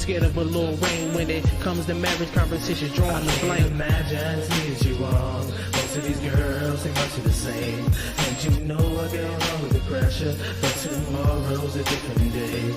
scared of a little rain when it comes to marriage conversations, drawing the blank. Imagine I see you wrong. Most of these girls think much of the same. And you know I get along with the pressure, but tomorrow's a different day.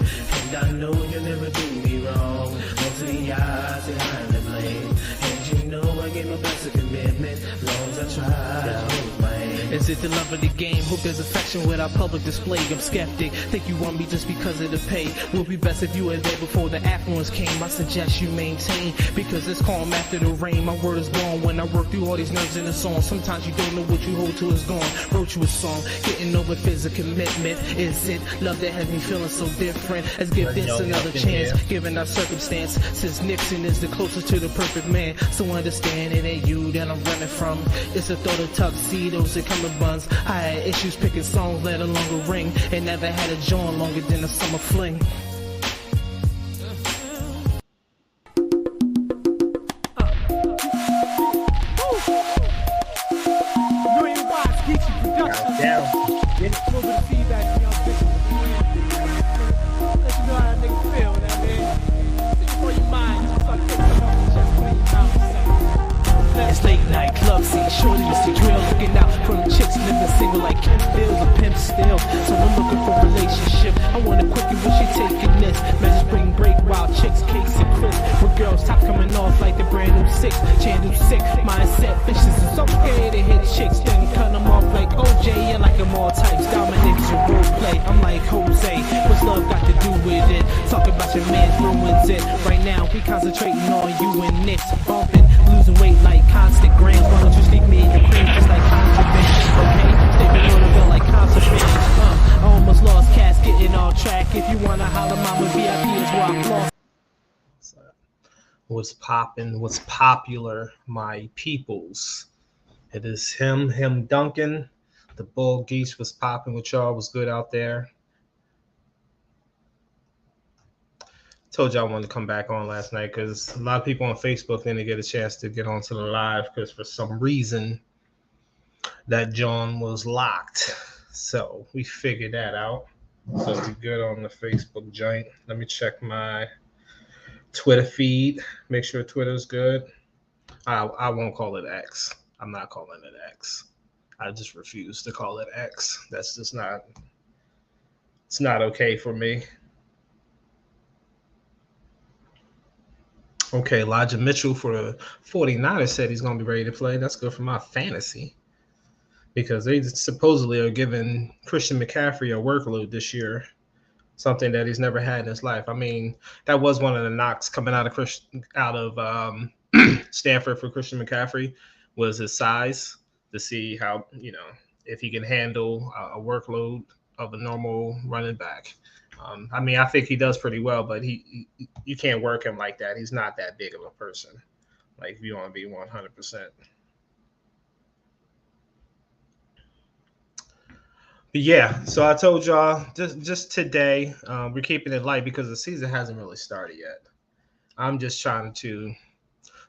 And I know you'll never do me wrong. Most of the eyes say I'm to blame. And you know I gave my best a commitment. Long as I tried, I was my aim. Is it the love of the game? Hope there's affection without public display. I'm skeptic. Think you want me just because of the pay. Would be best if you were there before the affluence came. I suggest you maintain, because it's calm after the rain. My word is born when I work through all these nerves in a song. Sometimes you don't know what you hold to is gone. Wrote you a song, getting over fears of commitment. Is it love that has me feeling so different? Let's give this another chance, given our circumstance. Since Nixon is the closest to the perfect man, so understand it ain't you that I'm running from. It's the thought of tuxedos and coming buns. I had issues picking songs, let alone a ring, and never had a joint longer than a summer fling. It's late night club scene, shorty used to drill, looking out from the chicks living single like Ken Bills, a pimp still. So I'm looking for a relationship. I want a quickie when she taking this. Man, spring break, wild chicks, case and crisp. With girls top coming off like the brand new six. Channel sick, mindset vicious. It's okay to hit chicks, then cut them off like OJ. Yeah, like them all types. Dominate your role play. I'm like Jose. What's love got to do with it? Talk about your man ruins it. Right now, we concentrating on you and Nick's bumping, losing weight like constant grams. Why don't you sneak me in your cream just like contraband? Okay, stay below the belt like contraband. I almost lost cash getting on track. If you wanna holler, mama, VIP is where I'm lost. What's poppin'? What's popular, my peoples? It is him Duncan. The Bull Geese was popping with y'all. Was good out there. Told you I wanted to come back on last night because a lot of people on Facebook didn't get a chance to get onto the live because for some reason that John was locked. So we figured that out. So we're good on the Facebook joint. Let me check my Twitter feed. Make sure Twitter's good. I won't call it X. I'm not calling it X. I just refuse to call it X. That's just not, it's not okay for me. Okay, Elijah Mitchell for the 49ers said he's going to be ready to play. That's good for my fantasy because they supposedly are giving Christian McCaffrey a workload this year, something that he's never had in his life. I mean, that was one of the knocks coming out of Stanford for Christian McCaffrey was his size, to see how, if he can handle a workload of a normal running back. I mean, I think he does pretty well, but you can't work him like that. He's not that big of a person. Like, if you want to be 100%. But yeah, so I told y'all just today, we're keeping it light because the season hasn't really started yet. I'm just trying to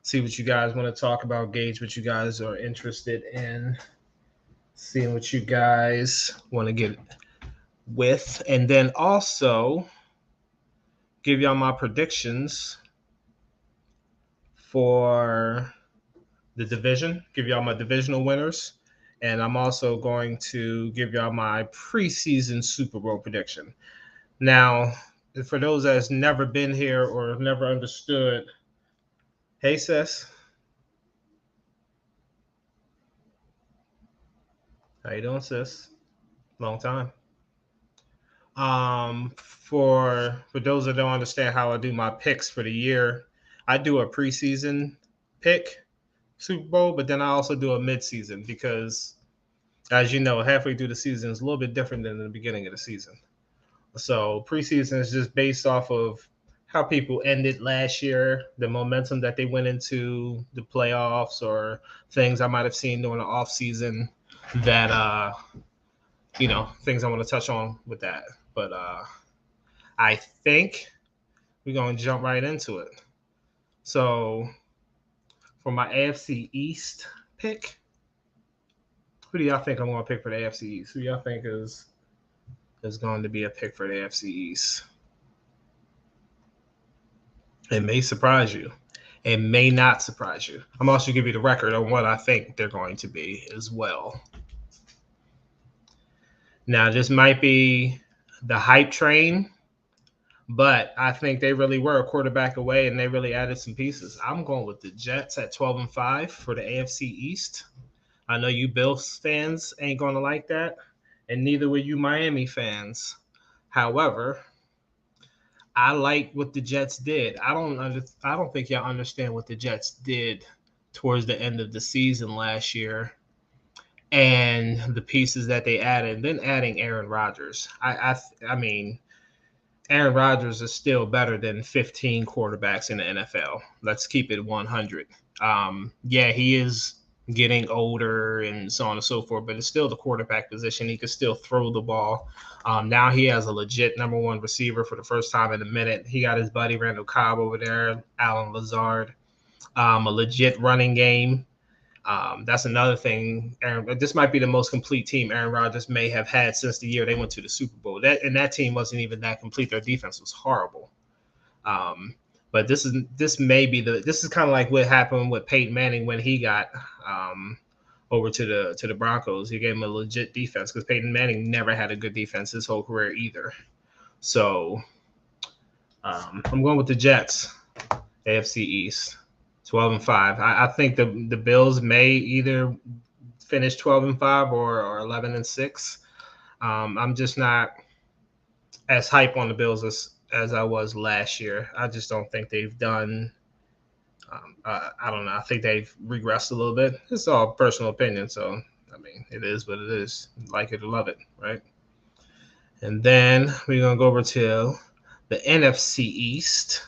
see what you guys want to talk about, gauge what you guys are interested in, seeing what you guys want to get with, and then also give y'all my predictions for the division, give y'all my divisional winners, and I'm also going to give y'all my preseason Super Bowl prediction. Now, for those that's never been here or never understood, hey sis, how you doing, sis? Long time. For those that don't understand how I do my picks for the year, I do a preseason pick Super Bowl, but then I also do a midseason because, as you know, halfway through the season is a little bit different than the beginning of the season. So preseason is just based off of how people ended last year, the momentum that they went into the playoffs, or things I might have seen during the off season that things I want to touch on with that. But I think we're going to jump right into it. So for my AFC East pick, who do y'all think I'm going to pick for the AFC East? Who y'all think is going to be a pick for the AFC East? It may surprise you. It may not surprise you. I'm also give you the record on what I think they're going to be as well. Now, this might be the hype train, but I think they really were a quarterback away, and they really added some pieces. I'm going with the Jets at 12-5 for the AFC East. I know you Bills fans ain't going to like that, and neither will you Miami fans. However, I like what the Jets did. I don't think y'all understand what the Jets did towards the end of the season last year and the pieces that they added. Then adding Aaron Rodgers. I mean, Aaron Rodgers is still better than 15 quarterbacks in the NFL. Let's keep it 100. Yeah, he is getting older and so on and so forth, but it's still the quarterback position. He could still throw the ball. Now he has a legit number one receiver for the first time in a minute. He got his buddy Randall Cobb over there, Alan Lazard, a legit running game. That's another thing. This might be the most complete team Aaron Rodgers may have had since the year they went to the Super Bowl. That team wasn't even that complete. Their defense was horrible. But this is kind of like what happened with Peyton Manning when he got over to the Broncos. He gave him a legit defense because Peyton Manning never had a good defense his whole career either. So I'm going with the Jets, AFC East, 12-5. I think the Bills may either finish 12-5 or 11-6. I'm just not as hype on the Bills as I was last year. I just don't think they've done. I don't know. I think they've regressed a little bit. It's all personal opinion, so I mean, it is what it is. Like it or love it, right? And then we're gonna go over to the NFC East.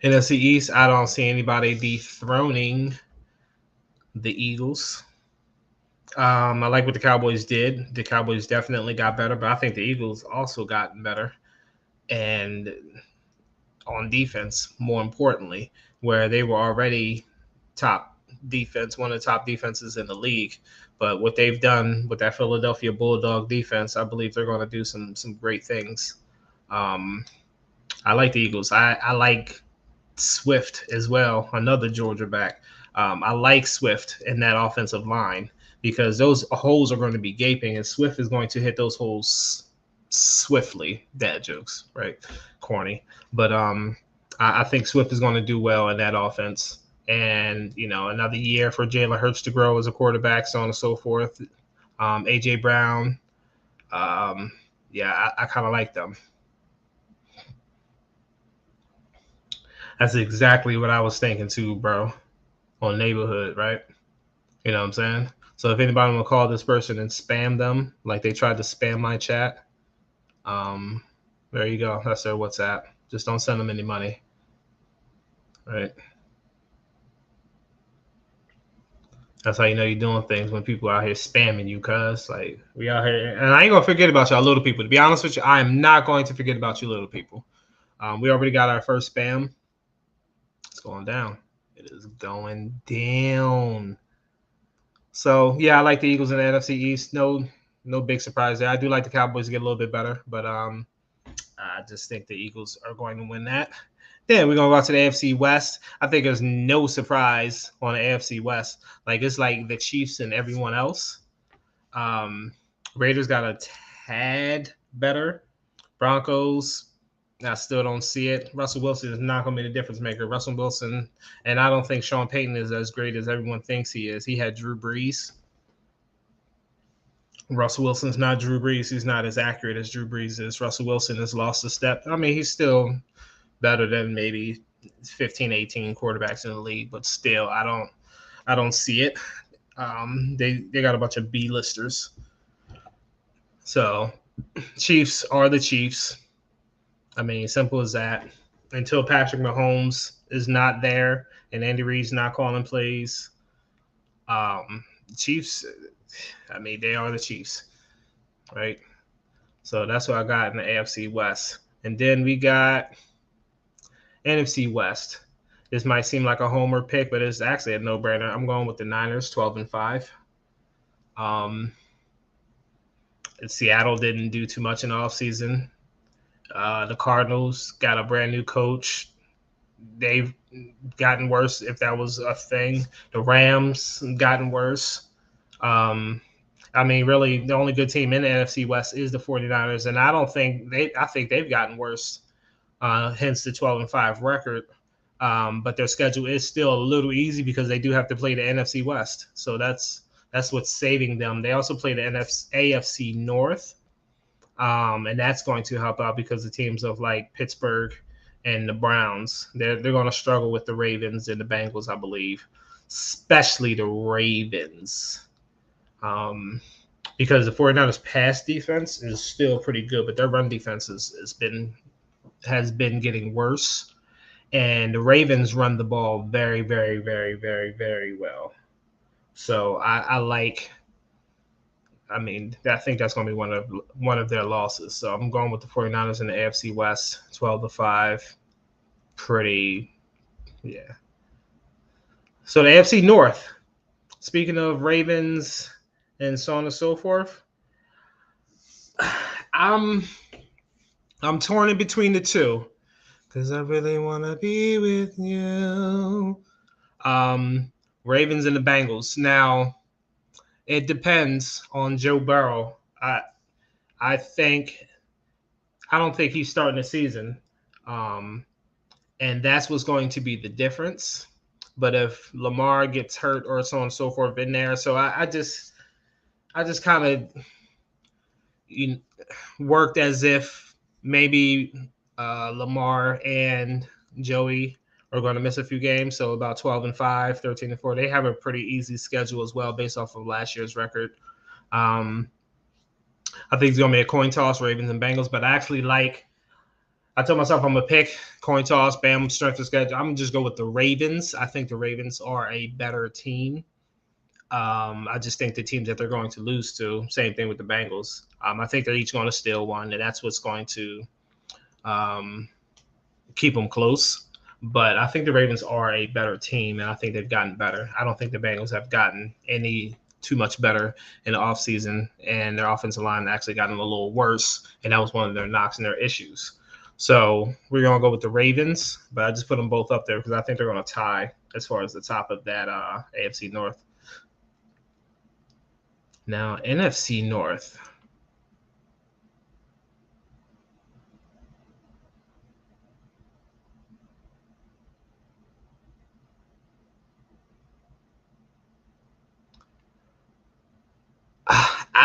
NFC East, I don't see anybody dethroning the Eagles. I like what the Cowboys did. The Cowboys definitely got better, but I think the Eagles also gotten better. And on defense, more importantly, where they were already top defense, one of the top defenses in the league. But what they've done with that Philadelphia Bulldog defense, I believe they're going to do some great things. I like the Eagles. I like Swift as well, another Georgia back. I like Swift in that offensive line because those holes are going to be gaping, and Swift is going to hit those holes swiftly. Dad jokes, right? Corny. But I think Swift is going to do well in that offense. And, another year for Jalen Hurts to grow as a quarterback, so on and so forth. A.J. Brown. I kind of like them. That's exactly what I was thinking too, bro, on Neighborhood, right? You know what I'm saying? So if anybody want to call this person and spam them, like they tried to spam my chat, there you go. That's their WhatsApp. Just don't send them any money, right? That's how you know you're doing things when people out here spamming you, cuz. Like, we out here. And I ain't going to forget about y'all little people. To be honest with you, I am not going to forget about you little people. We already got our first spam. It's going down. It is going down. So, yeah, I like the Eagles in the NFC East. No big surprise there. I do like the Cowboys to get a little bit better, but I just think the Eagles are going to win that. Then we're going to go to the AFC West. I think there's no surprise on the AFC West. Like, it's like the Chiefs and everyone else. Raiders got a tad better. Broncos, I still don't see it. Russell Wilson is not going to be the difference maker. Russell Wilson, and I don't think Sean Payton is as great as everyone thinks he is. He had Drew Brees. Russell Wilson's not Drew Brees. He's not as accurate as Drew Brees is. Russell Wilson has lost a step. I mean, he's still better than maybe 15, 18 quarterbacks in the league, but still, I don't see it. They got a bunch of B-listers. So, Chiefs are the Chiefs. I mean, simple as that. Until Patrick Mahomes is not there and Andy Reid's not calling plays, Chiefs, I mean, they are the Chiefs, right? So that's what I got in the AFC West. And then we got NFC West. This might seem like a homer pick, but it's actually a no-brainer. I'm going with the Niners, 12-5. Seattle didn't do too much in the offseason. The Cardinals got a brand new coach. They've gotten worse, if that was a thing. The Rams gotten worse. Um, I mean, really, the only good team in the NFC West is the 49ers, and I think they've gotten worse, hence the 12-5 record. But their schedule is still a little easy because they do have to play the NFC West. So that's what's saving them. They also play the AFC North, and that's going to help out because the teams of like Pittsburgh and the Browns, they're going to struggle with the Ravens and the Bengals, I believe, especially the Ravens. Because the 49ers pass defense is still pretty good, but their run defense has been getting worse. And the Ravens run the ball very, very, very, very, very well. So I think that's going to be one of their losses. So I'm going with the 49ers in the AFC West, 12-5. Pretty, yeah. So the AFC North, speaking of Ravens and so on and so forth, I'm torn in between the two because I really want to be with you. Ravens and the Bengals. Now, it depends on Joe Burrow. I don't think he's starting the season, and that's what's going to be the difference. But if Lamar gets hurt or so on and so forth in there, so I just kind of worked as if maybe Lamar and Joey are going to miss a few games. So about 12-5, 13-4. They have a pretty easy schedule as well based off of last year's record. I think it's going to be a coin toss, Ravens and Bengals. But I told myself I'm going to pick coin toss, Bam, strength of schedule. I'm going to just go with the Ravens. I think the Ravens are a better team. I just think the teams that they're going to lose to, same thing with the Bengals. I think they're each going to steal one, and that's what's going to keep them close. But I think the Ravens are a better team, and I think they've gotten better. I don't think the Bengals have gotten any too much better in the offseason, and their offensive line actually gotten a little worse, and that was one of their knocks and their issues. So we're going to go with the Ravens, but I just put them both up there because I think they're going to tie as far as the top of that AFC North. Now, NFC North.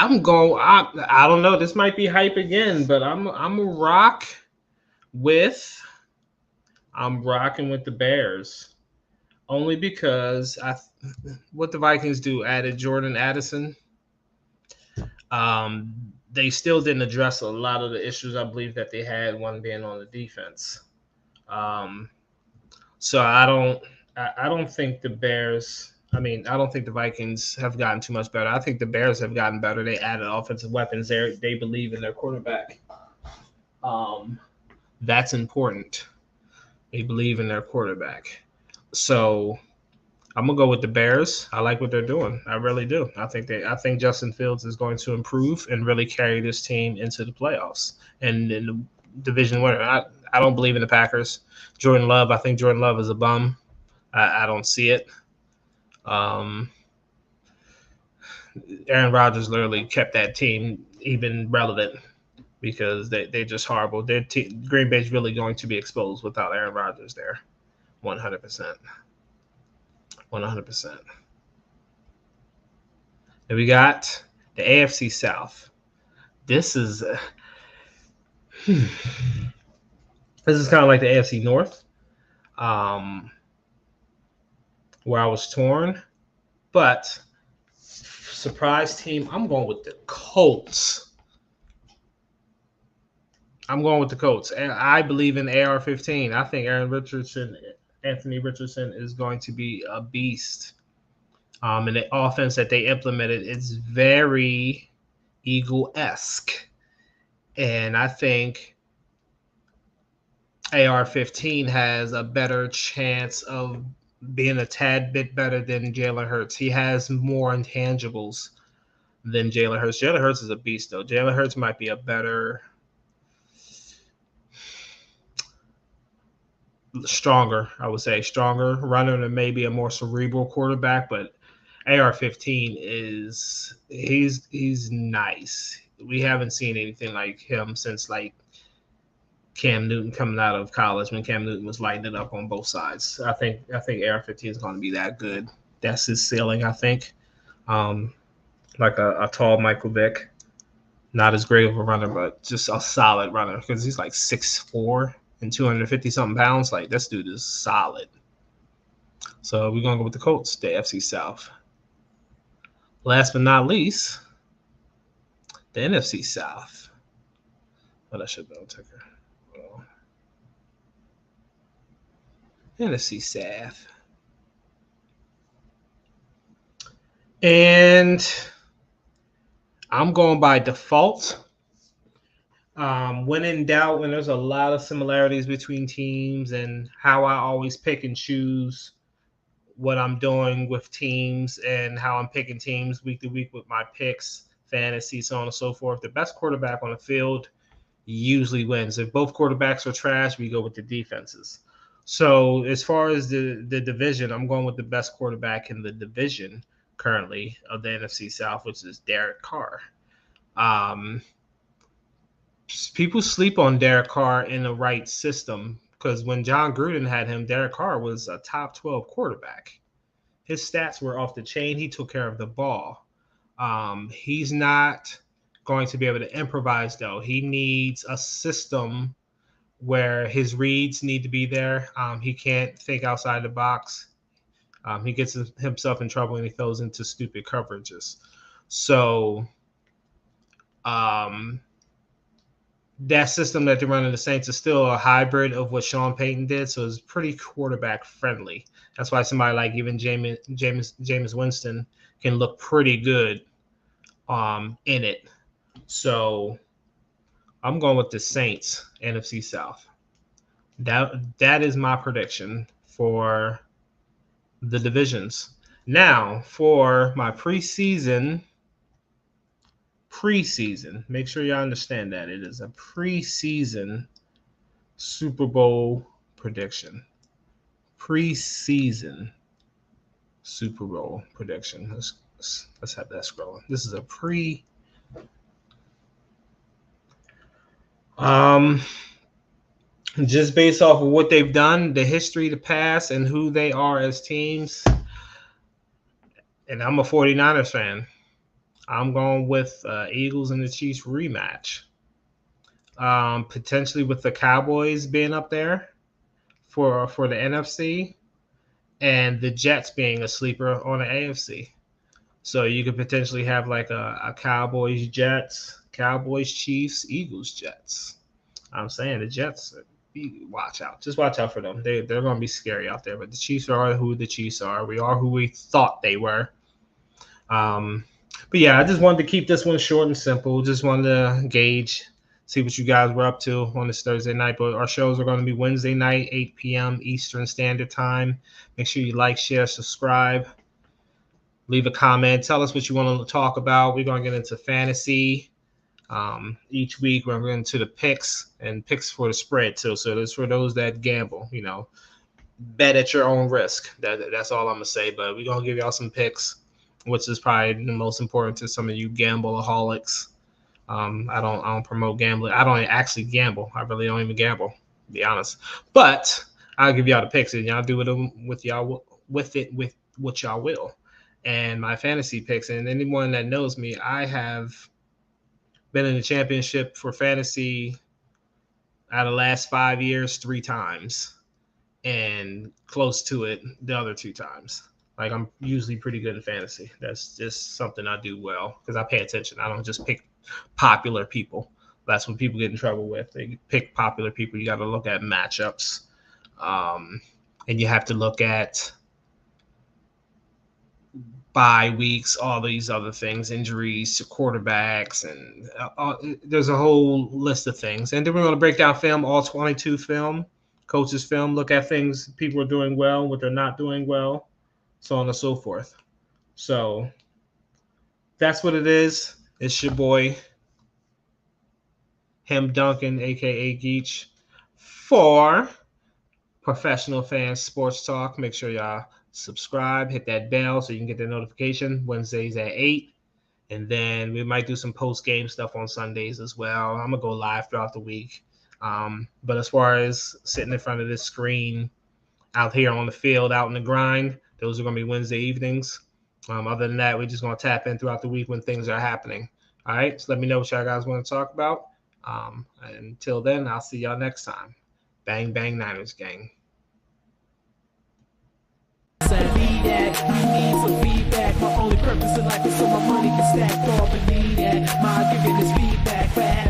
I don't know. This might be hype again, but I'm rocking with the Bears. Only because what the Vikings do added Jordan Addison. They still didn't address a lot of the issues I believe that they had, one being on the defense. So I don't think the Bears. I don't think the Vikings have gotten too much better. I think the Bears have gotten better. They added offensive weapons there. They believe in their quarterback. That's important. They believe in their quarterback. So I'm gonna go with the Bears. I like what they're doing. I really do. I think Justin Fields is going to improve and really carry this team into the playoffs and in the division winner. I don't believe in the Packers. Jordan Love. I think Jordan Love is a bum. I don't see it. Aaron Rodgers literally kept that team even relevant because they're just horrible. Green Bay's really going to be exposed without Aaron Rodgers there, 100%. 100%. Then we got the AFC South. This is kind of like the AFC North. Where I was torn, but surprise team, I'm going with the Colts. And I believe in AR-15. I think Anthony Richardson is going to be a beast. And the offense that they implemented is very Eagle-esque. And I think AR-15 has a better chance of being a tad bit better than Jalen Hurts. He has more intangibles than Jalen Hurts. Jalen Hurts is a beast, though. Jalen Hurts might be a better stronger, I would say, stronger runner than maybe a more cerebral quarterback. But AR-15 he's nice. We haven't seen anything like him since like Cam Newton coming out of college when Cam Newton was lighting it up on both sides. I think AR-15 is going to be that good. That's his ceiling, I think. Um, like a tall Michael Vick. Not as great of a runner, but just a solid runner because he's like 6'4" and 250 something pounds. Like this dude is solid. So we're gonna go with the Colts, the FC South. Last but not least, the NFC South. But I should know ticker. Well, NFC South. And I'm going by default. When in doubt, when there's a lot of similarities between teams and how I always pick and choose what I'm doing with teams and how I'm picking teams week to week with my picks, fantasy, so on and so forth. The best quarterback on the field usually wins. If both quarterbacks are trash, we go with the defenses. So as far as the division, I'm going with the best quarterback in the division currently of the NFC South, which is Derek Carr. People sleep on Derek Carr in the right system because when John Gruden had him, Derek Carr was a top 12 quarterback. His stats were off the chain. He took care of the ball. He's not going to be able to improvise, though. He needs a system where his reads need to be there. He can't think outside the box. He gets himself in trouble and he throws into stupid coverages. So that system that they run in the Saints is still a hybrid of what Sean Payton did, so it's pretty quarterback friendly. That's why somebody like even Jameis Winston can look pretty good in it. So I'm going with the Saints, NFC South. That is my prediction for the divisions. Now for my preseason, make sure you understand that it is a preseason Super Bowl prediction. Preseason Super Bowl prediction. Let's have that scrolling. This is a just based off of what they've done, the history, the past, and who they are as teams. And I'm a 49ers fan. I'm going with Eagles and the Chiefs rematch. Potentially with the Cowboys being up there for the NFC and the Jets being a sleeper on the AFC. So you could potentially have like a Cowboys Jets, Cowboys Chiefs, Eagles Jets. I'm saying the Jets, watch out. Just watch out for them. They're going to be scary out there. But the Chiefs are who the Chiefs are. We are who we thought they were. But yeah, I just wanted to keep this one short and simple. Just wanted to gauge, see what you guys were up to on this Thursday night. But our shows are going to be Wednesday night, 8 p.m. Eastern Standard Time. Make sure you like, share, subscribe. Leave a comment. Tell us what you want to talk about. We're going to get into fantasy. Each week we're going into the picks and picks for the spread too. So that's for those that gamble, bet at your own risk. That's all I'm going to say. But we're going to give y'all some picks, which is probably the most important to some of you gambleaholics. I don't promote gambling. I don't actually gamble. I really don't even gamble, to be honest. But I'll give y'all the picks and y'all do with what y'all will. And my fantasy picks, and anyone that knows me, I have been in the championship for fantasy out of the last 5 years 3 times and close to it the other 2 times. Like, I'm usually pretty good at fantasy. That's just something I do well because I pay attention. I don't just pick popular people. That's what people get in trouble with. They pick popular people. You got to look at matchups. And you have to look at bye weeks, all these other things, injuries to quarterbacks, and there's a whole list of things. And then we're going to break down film, all 22 film, coaches film, look at things people are doing well, what they're not doing well, so on and so forth. So that's what it is. It's your boy, Duncan, a.k.a. Geach, for Professional Fans Sports Talk. Make sure y'all subscribe, hit that bell so you can get the notification. Wednesdays at 8. And then we might do some post-game stuff on Sundays as well. I'm going to go live throughout the week. But as far as sitting in front of this screen out here on the field, out in the grind, those are going to be Wednesday evenings. Other than that, we're just going to tap in throughout the week when things are happening. All right, so let me know what y'all guys want to talk about. Until then, I'll see y'all next time. Bang, bang, Niners gang. That you need some feedback. My only purpose in life is so my money can stack. All believe that my giving is feedback.